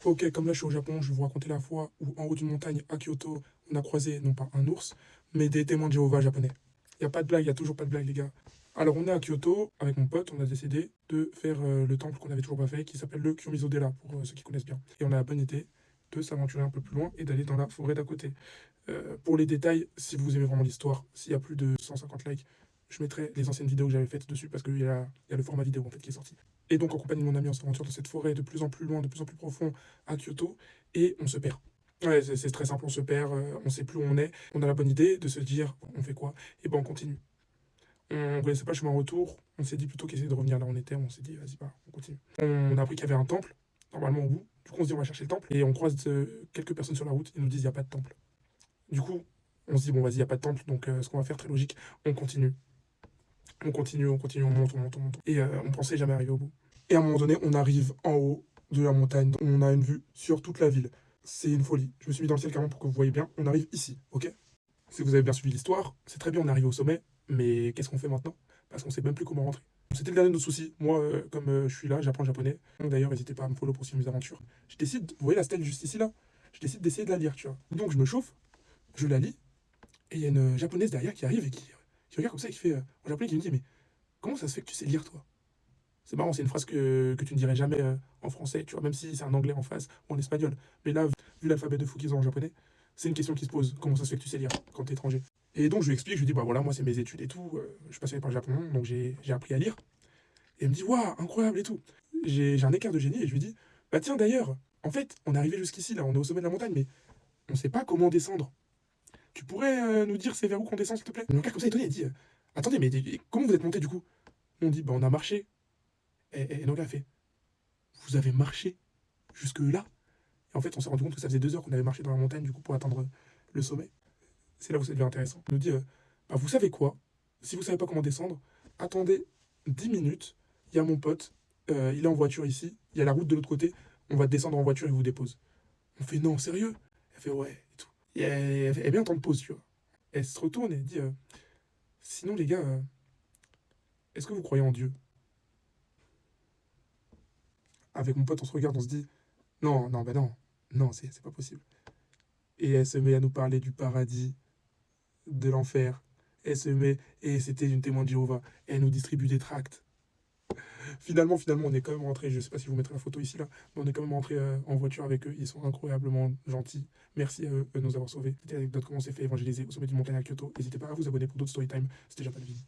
Ok, comme là je suis au Japon, je vais vous raconter la fois où en haut d'une montagne à Kyoto, on a croisé non pas un ours, mais des témoins de Jéhovah japonais. Il n'y a pas de blague, il n'y a toujours pas de blague les gars. Alors on est à Kyoto, avec mon pote, on a décidé de faire le temple qu'on n'avait toujours pas fait, qui s'appelle le Kyumizo-dera, pour ceux qui connaissent bien. Et on a la bonne idée de s'aventurer un peu plus loin et d'aller dans la forêt d'à côté. Pour les détails, si vous aimez vraiment l'histoire, s'il y a plus de 150 likes, je mettrai les anciennes vidéos que j'avais faites dessus parce qu'il y a le format vidéo en fait qui est sorti. Et donc en compagnie de mon ami, on s'aventure dans cette forêt de plus en plus loin, de plus en plus profond à Kyoto, et on se perd. Ouais, c'est très simple, on se perd, on sait plus où on est. On a la bonne idée de se dire, on fait quoi? Et ben on continue. On ne connaissait pas le chemin retour, on s'est dit plutôt qu'essayer de revenir là où on était, on s'est dit, vas-y, bah, on continue. On a appris qu'il y avait un temple, normalement au bout. Du coup, on se dit, on va chercher le temple, et on croise quelques personnes sur la route, ils nous disent, il n'y a pas de temple. Du coup, on se dit, bon, vas-y, il n'y a pas de temple, donc ce qu'on va faire, très logique, on continue. On continue, on continue, on monte, on monte, on monte. Et on pensait jamais arriver au bout. Et à un moment donné, on arrive en haut de la montagne. On a une vue sur toute la ville. C'est une folie. Je me suis mis dans le ciel carrément pour que vous voyez bien. On arrive ici, ok? Si vous avez bien suivi l'histoire, c'est très bien, on est arrivé au sommet. Mais qu'est-ce qu'on fait maintenant? Parce qu'on sait même plus comment rentrer. C'était le dernier de nos soucis. Moi, comme je suis là, j'apprends le japonais. Donc d'ailleurs, n'hésitez pas à me follow pour suivre mes aventures. Je décide, vous voyez la stèle juste ici là? Je décide d'essayer de la lire, tu vois. Donc je me chauffe, je la lis, et il y a une japonaise derrière qui arrive et qui regarde comme ça et qui fait en japonais qui me dit mais comment ça se fait que tu sais lire toi? C'est marrant, c'est une phrase que tu ne dirais jamais en français, tu vois, même si c'est un anglais en face ou en espagnol. Mais là, vu l'alphabet de fou qu'ils ont en japonais, c'est une question qui se pose. Comment ça se fait que tu sais lire quand t'es étranger? Et donc je lui explique, je lui dis, bah voilà, moi c'est mes études et tout, je suis passionné par le Japon, donc j'ai appris à lire. Et elle me dit, waouh, incroyable et tout. J'ai un écart de génie et je lui dis, bah tiens d'ailleurs, en fait, on est arrivé jusqu'ici, là, on est au sommet de la montagne, mais on sait pas comment descendre. Tu pourrais nous dire c'est vers où qu'on descend, s'il te plaît? Elle me regarde comme ça étonné, elle dit, attendez, mais comment vous êtes monté du coup? On dit, bah on a marché. Et donc elle fait, vous avez marché jusque là? Et en fait, on s'est rendu compte que ça faisait 2 heures qu'on avait marché dans la montagne, du coup, pour atteindre le sommet. C'est là où ça devient intéressant. On nous dit, bah, vous savez quoi? Si vous savez pas comment descendre, attendez 10 minutes. Il y a mon pote, il est en voiture ici. Il y a la route de l'autre côté. On va descendre en voiture et vous dépose. On fait, non, sérieux? Elle fait, ouais, et tout. Et elle met un temps de pause, tu vois. Elle se retourne et elle dit, sinon, les gars, est-ce que vous croyez en Dieu? Avec mon pote, on se regarde, on se dit, non, non, bah non, non, c'est pas possible. Et elle se met à nous parler du paradis, de l'enfer. Elle se met, et c'était une témoin de Jéhovah. Elle nous distribue des tracts. Finalement, on est quand même rentré. Je sais pas si vous mettrez la photo ici là, mais on est quand même rentré en voiture avec eux. Ils sont incroyablement gentils. Merci à eux de nous avoir sauvés. C'était l'anecdote comment on s'est fait évangéliser au sommet d'une montagne à Kyoto. N'hésitez pas à vous abonner pour d'autres storytime. C'était déjà pas de vie.